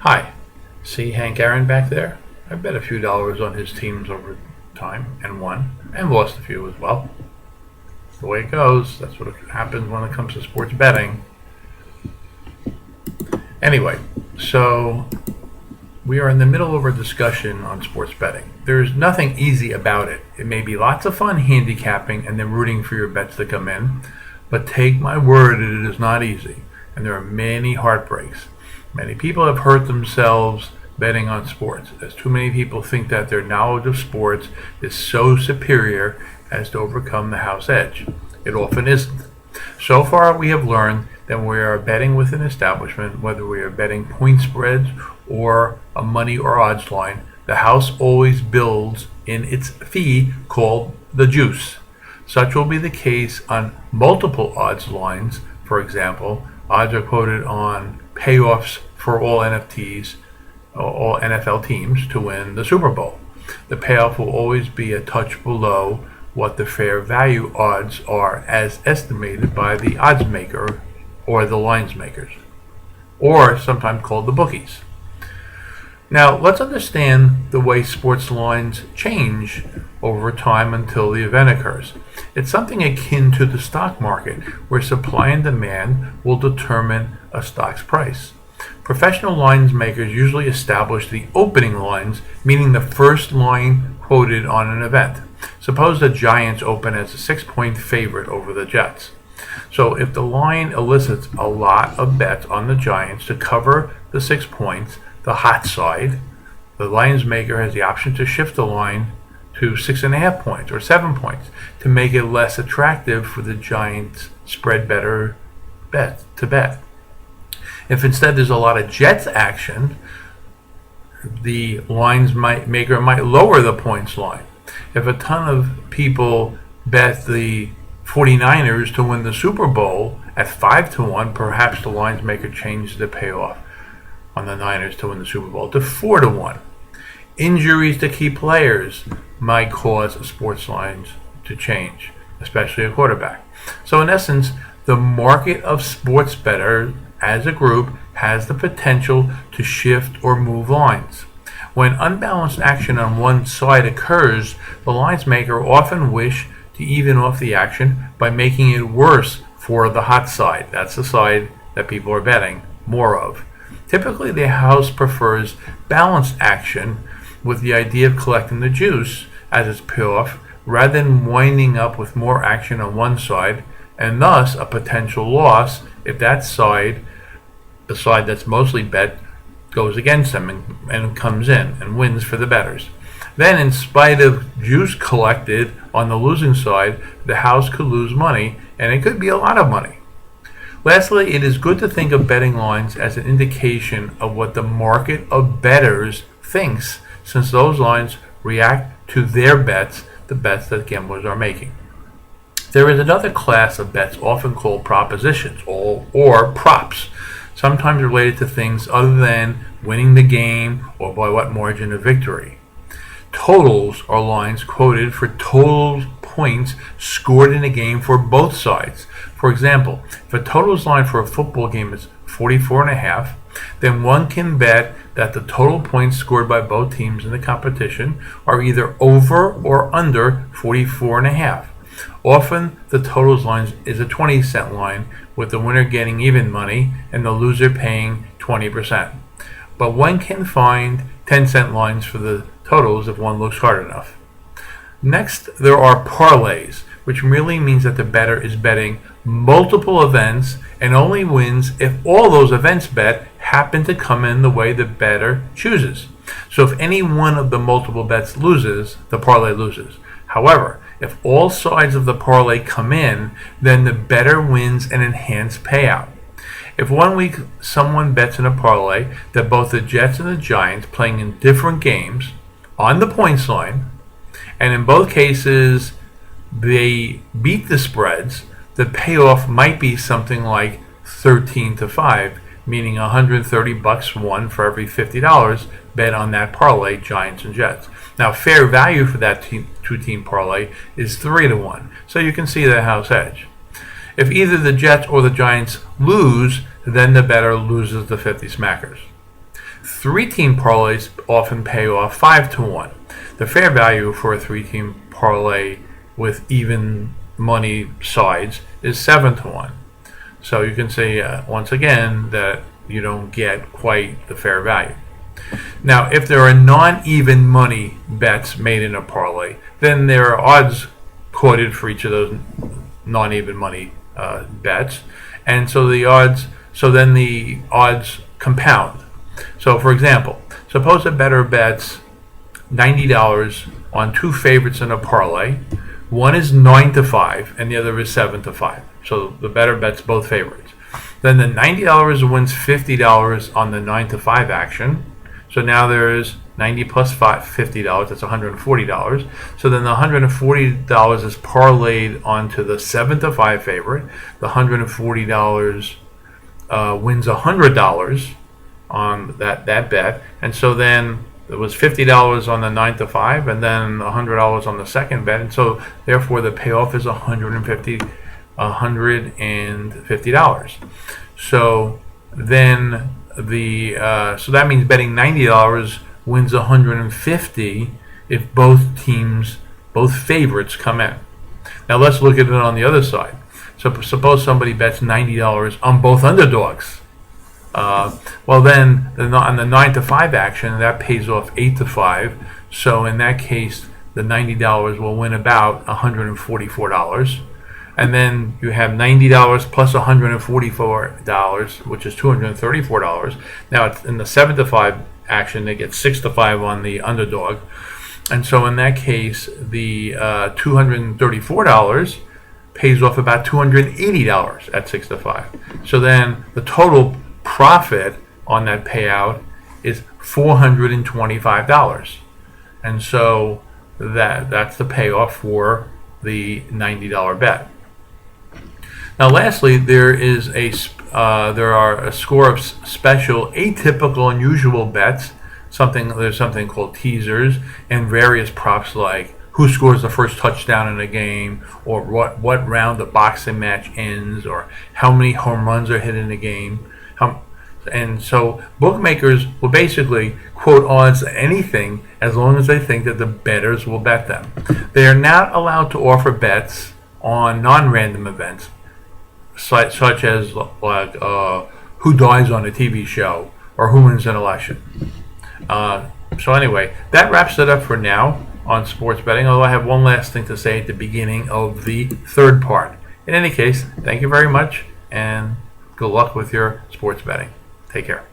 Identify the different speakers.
Speaker 1: Hi, see Hank Aaron back there? I bet a few dollars on his teams over time and won, and lost a few as well. The way it goes, that's what happens when it comes to sports betting. Anyway, so we are in the middle of a discussion on sports betting. There's nothing easy about it. It may be lots of fun handicapping and then rooting for your bets to come in, but take my word, it is not easy, and there are many heartbreaks. Many people have hurt themselves betting on sports, as too many people think that their knowledge of sports is so superior as to overcome the house edge. It often isn't. So far, we have learned that when we are betting with an establishment, whether we are betting point spreads or a money or odds line, the house always builds in its fee called the juice. Such will be the case on multiple odds lines. For example, odds are quoted on payoffs for all NFL teams to win the Super Bowl. The payoff will always be a touch below what the fair value odds are as estimated by the odds maker or the lines makers, or sometimes called the bookies. Now, let's understand the way sports lines change over time until the event occurs. It's something akin to the stock market, where supply and demand will determine a stock's price. Professional lines makers usually establish the opening lines, meaning the first line quoted on an event. Suppose the Giants open as a 6-point favorite over the Jets. So if the line elicits a lot of bets on the Giants to cover the 6 points, the hot side, the lines maker has the option to shift the line to 6.5 points or 7 points to make it less attractive for the Giants spread better bet to bet. If instead there's a lot of Jets action, the maker might lower the points line. If a ton of people bet the 49ers to win the Super Bowl at 5-1, perhaps the lines maker changes the payoff on the Niners to win the Super Bowl to 4-1. Injuries to key players might cause sports lines to change, especially a quarterback. So in essence, the market of sports bettors as a group has the potential to shift or move lines. When unbalanced action on one side occurs, the lines maker often wish to even off the action by making it worse for the hot side. That's the side that people are betting more of. Typically, the house prefers balanced action with the idea of collecting the juice as its payoff rather than winding up with more action on one side and thus a potential loss if that side, the side that's mostly bet, goes against them and comes in and wins for the bettors. Then, in spite of juice collected on the losing side, the house could lose money, and it could be a lot of money. Lastly, it is good to think of betting lines as an indication of what the market of bettors thinks, since those lines react to their bets, the bets that gamblers are making. There is another class of bets often called propositions or props, sometimes related to things other than winning the game or by what margin of victory. Totals are lines quoted for total points scored in a game for both sides. For example, if a totals line for a football game is 44.5, then one can bet that the total points scored by both teams in the competition are either over or under 44.5. Often, the totals line is a 20-cent line, with the winner getting even money and the loser paying 20%. But one can find 10-cent lines for the totals if one looks hard enough. Next, there are parlays, which merely means that the bettor is betting multiple events and only wins if all those events bet happen to come in the way the bettor chooses. So if any one of the multiple bets loses, the parlay loses. However, if all sides of the parlay come in, then the bettor wins an enhanced payout. If 1 week someone bets in a parlay that both the Jets and the Giants playing in different games on the points line, and in both cases they beat the spreads, the payoff might be something like 13-5, meaning $130 won for every $50 bet on that parlay, Giants and Jets. Now, fair value for that two-team parlay is 3-1, so you can see the house edge. If either the Jets or the Giants lose, then the bettor loses the 50 smackers. 3-team parlays often pay off 5-1. The fair value for a 3-team parlay with even money sides is 7-1. So you can say once again that you don't get quite the fair value. Now, if there are non-even money bets made in a parlay, then there are odds quoted for each of those non-even money bets, and so then the odds compound. So, for example, suppose a bettor bets $90 on 2 favorites in a parlay. One is 9-5, and the other is 7-5. So the bettor bets both favorites. Then the $90 wins $50 on the 9-5 action. So now there is 90 plus $50, that's $140. So then the $140 is parlayed onto the 7-5 favorite. The $140 wins $100 on that bet. And so then it was $50 on the 9-5 and then $100 on the second bet. And so therefore the payoff is $150. So then so that means betting $90 wins $150 if both favorites come in. Now let's look at it on the other side. So suppose somebody bets $90 on both underdogs. Well then on the 9-5 action that pays off 8-5. So in that case the $90 will win about $144. And then you have $90 plus $144, which is $234. Now it's in the 7-5 action, they get 6-5 on the underdog. And so in that case, the $234 pays off about $280 at 6-5. So then the total profit on that payout is $425. And so that's the payoff for the $90 bet. Now, lastly, there are a score of special, atypical, unusual bets. There's something called teasers and various props like who scores the first touchdown in a game, or what round the boxing match ends, or how many home runs are hit in a game. And so bookmakers will basically quote odds anything as long as they think that the bettors will bet them. They are not allowed to offer bets on non-random events, such as like who dies on a TV show or who wins an election. So anyway, that wraps it up for now on sports betting, although I have one last thing to say at the beginning of the third part. In any case, thank you very much, and good luck with your sports betting. Take care.